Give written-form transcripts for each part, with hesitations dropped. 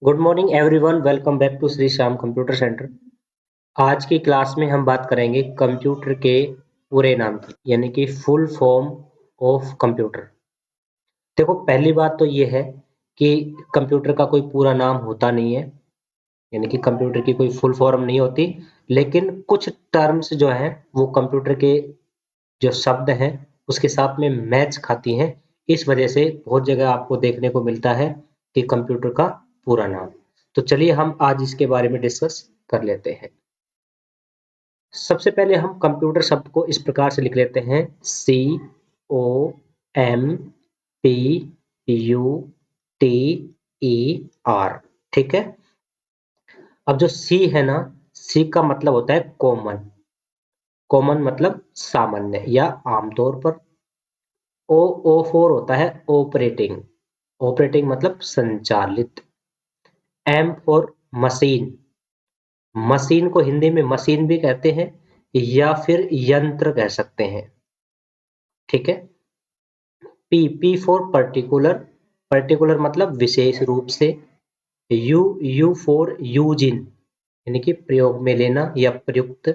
Good morning everyone, welcome back to Shri Shyam computer centre. आज की class में हम बात करेंगे कंप्यूटर के पूरे नाम की, यानी कि फुल फॉर्म ऑफ कंप्यूटर। देखो, पहली बात तो ये है कि कंप्यूटर का कोई पूरा नाम होता नहीं है, यानी कि कंप्यूटर की कोई फुल फॉर्म नहीं होती। लेकिन कुछ टर्म्स जो हैं वो कंप्यूटर के जो शब्द हैं उसके साथ में मैच खाती हैं। इस वजह से बहुत जगह आपको देखने को मिलता है कि कंप्यूटर का पूरा नाम। तो चलिए हम आज इसके बारे में डिस्कस कर लेते हैं। सबसे पहले हम कंप्यूटर शब्द को इस प्रकार से लिख लेते हैं, COMPUTER। ठीक है। अब जो सी है ना, सी का मतलब होता है कॉमन। कॉमन मतलब सामान्य या आमतौर पर। ओ फोर होता है ऑपरेटिंग। ऑपरेटिंग मतलब संचालित। M for machine. मशीन को हिंदी में मशीन भी कहते हैं या फिर यंत्र कह सकते हैं। ठीक है। P for particular. पर्टिकुलर मतलब विशेष रूप से। यू फॉर यूजिन, यानी कि प्रयोग में लेना या प्रयुक्त।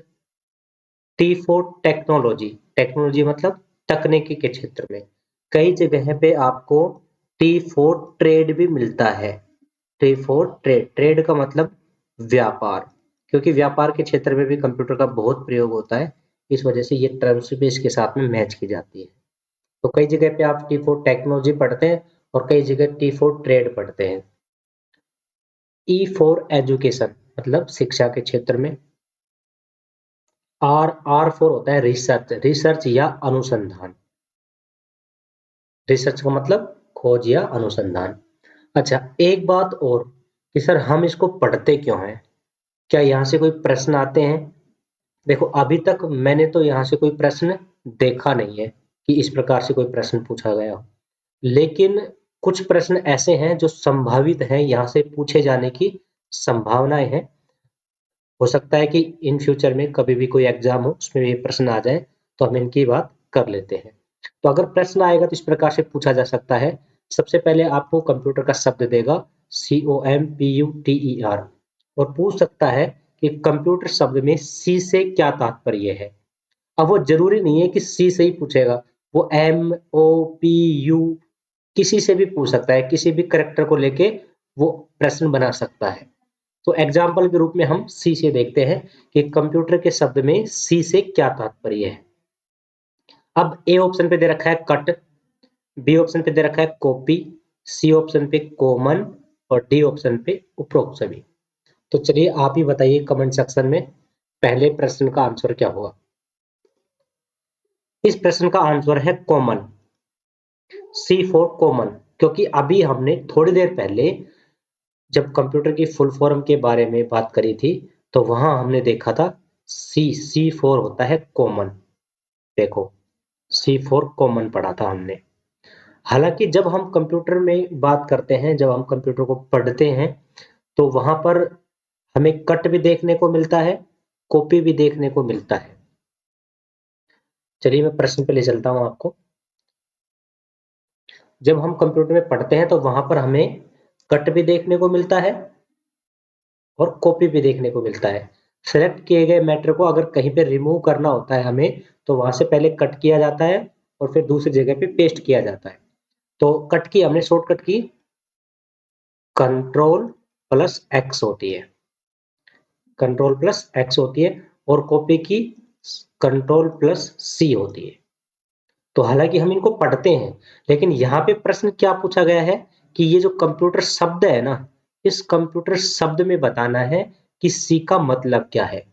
T for technology. टेक्नोलॉजी मतलब तकनीकी के क्षेत्र में। कई जगह पे आपको टी फॉर ट्रेड भी मिलता है। टी फॉर ट्रेड, ट्रेड का मतलब व्यापार, क्योंकि व्यापार के क्षेत्र में भी कंप्यूटर का बहुत प्रयोग होता है। इस वजह से ये टर्म्स भी इसके साथ में मैच की जाती है। तो कई जगह पे आप टी फॉर टेक्नोलॉजी पढ़ते हैं और कई जगह टी फॉर ट्रेड पढ़ते हैं। ई फॉर एजुकेशन मतलब शिक्षा के क्षेत्र में। आर फॉर होता है रिसर्च। रिसर्च या अनुसंधान। रिसर्च का मतलब खोज या अनुसंधान। अच्छा, एक बात और कि सर हम इसको पढ़ते क्यों हैं? क्या यहाँ से कोई प्रश्न आते हैं? देखो, अभी तक मैंने तो यहाँ से कोई प्रश्न देखा नहीं है कि इस प्रकार से कोई प्रश्न पूछा गया हो। लेकिन कुछ प्रश्न ऐसे हैं जो संभावित हैं, यहाँ से पूछे जाने की संभावनाएं हैं। हो सकता है कि इन फ्यूचर में कभी भी कोई एग्जाम हो उसमें ये प्रश्न आ जाए, तो हम इनकी बात कर लेते हैं। तो अगर प्रश्न आएगा तो इस प्रकार से पूछा जा सकता है। सबसे पहले आपको कंप्यूटर का शब्द देगा, COMPUTER, और पूछ सकता है कि कंप्यूटर शब्द में सी से क्या तात्पर्य है। अब वो जरूरी नहीं है कि सी से ही पूछेगा, वो MOPU किसी से भी पूछ सकता है, किसी भी करेक्टर को लेके वो प्रश्न बना सकता है। तो एग्जाम्पल के रूप में हम सी से देखते हैं कि कंप्यूटर के शब्द में सी से क्या तात्पर्य है। अब ए ऑप्शन पे दे रखा है कट, बी ऑप्शन पे दे रखा है कॉपी, सी ऑप्शन पे कॉमन और डी ऑप्शन पे उपरोक्त सभी। तो चलिए आप ही बताइए कमेंट सेक्शन में पहले प्रश्न का आंसर क्या होगा। इस प्रश्न का आंसर है कॉमन। सी फॉर कॉमन, क्योंकि अभी हमने थोड़ी देर पहले जब कंप्यूटर की फुल फॉर्म के बारे में बात करी थी तो वहां हमने देखा था सी फोर होता है कॉमन। देखो, सी फोर कॉमन पढ़ा था हमने। हालांकि जब हम कंप्यूटर में बात करते हैं, जब हम कंप्यूटर को पढ़ते हैं, तो वहां पर हमें कट भी देखने को मिलता है, कॉपी भी देखने को मिलता है। चलिए मैं प्रश्न पे ले चलता हूं आपको। जब हम कंप्यूटर में पढ़ते हैं तो वहां पर हमें कट भी देखने को मिलता है और कॉपी भी देखने को मिलता है। सेलेक्ट किए गए मैटर को अगर कहीं पे रिमूव करना होता है हमें, तो वहां से पहले कट किया जाता है और फिर दूसरी जगह पे पेस्ट किया जाता है। तो कट की हमने शॉर्टकट की कंट्रोल+X होती है। कंट्रोल+X होती है और कॉपी की कंट्रोल+C होती है। तो हालांकि हम इनको पढ़ते हैं, लेकिन यहाँ पे प्रश्न क्या पूछा गया है कि ये जो कंप्यूटर शब्द है ना, इस कंप्यूटर शब्द में बताना है कि सी का मतलब क्या है।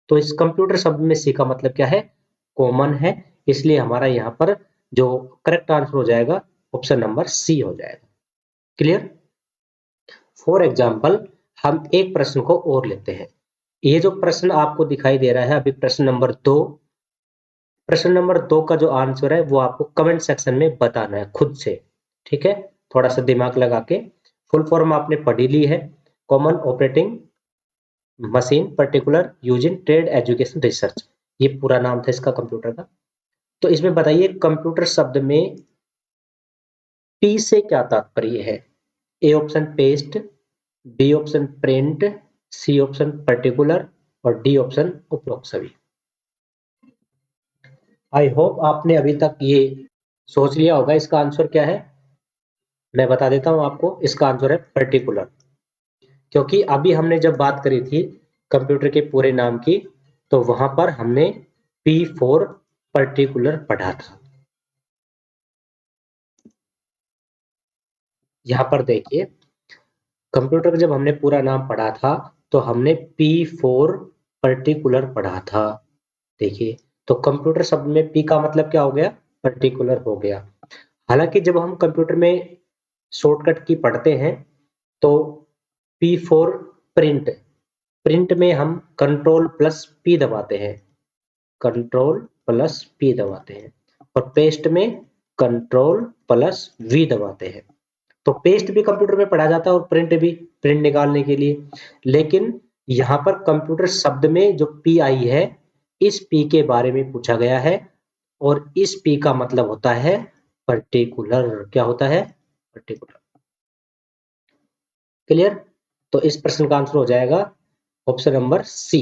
तो इस कंप्यूटर शब्द में सी का मतलब क्या है? कॉमन है। इसलिए हमारा यहाँ पर जो करेक्ट आंसर हो जाएगा ऑप्शन नंबर सी हो जाएगा। क्लियर? फॉर एग्जाम्पल हम एक प्रश्न को और लेते हैं। ये जो प्रश्न आपको दिखाई दे रहा है अभी, प्रश्न नंबर 2। प्रश्न नंबर 2 का जो आंसर है वो आपको कमेंट सेक्शन में बताना है खुद से। ठीक है, थोड़ा सा दिमाग लगा के। फुल फॉर्म आपने पढ़ी ली है, common operating machine particular using trade education research, ये पूरा नाम था इसका कंप्यूटर का। तो इसमें बताइए कंप्यूटर शब्द में पी से क्या तात्पर्य है। A option paste, B option print, C option particular और डी ऑप्शन उपरोक्त सभी। आई होप आपने अभी तक ये सोच लिया होगा इसका आंसर क्या है। मैं बता देता हूं आपको, इसका आंसर है पर्टिकुलर। क्योंकि अभी हमने जब बात करी थी कंप्यूटर के पूरे नाम की, तो वहां पर हमने P4 पर्टिकुलर पढ़ा था। यहां पर देखिए, कंप्यूटर का जब हमने पूरा नाम पढ़ा था तो हमने P4 पर्टिकुलर पढ़ा था। देखिए, तो कंप्यूटर शब्द में P का मतलब क्या हो गया, पर्टिकुलर हो गया। हालांकि जब हम कंप्यूटर में शॉर्टकट की पढ़ते हैं तो P4 प्रिंट, प्रिंट में हम कंट्रोल प्लस P दबाते हैं, कंट्रोल प्लस P दबाते हैं, और पेस्ट में कंट्रोल प्लस V दबाते हैं। तो पेस्ट भी कंप्यूटर में पढ़ा जाता है और प्रिंट भी, प्रिंट निकालने के लिए। लेकिन यहाँ पर कंप्यूटर शब्द में जो P आई है, इस P के बारे में पूछा गया है, और इस P का मतलब होता है पर्टिकुलर। क्या होता है, पर्टिकुलर। क्लियर। तो इस प्रश्न का आंसर हो जाएगा ऑप्शन नंबर सी।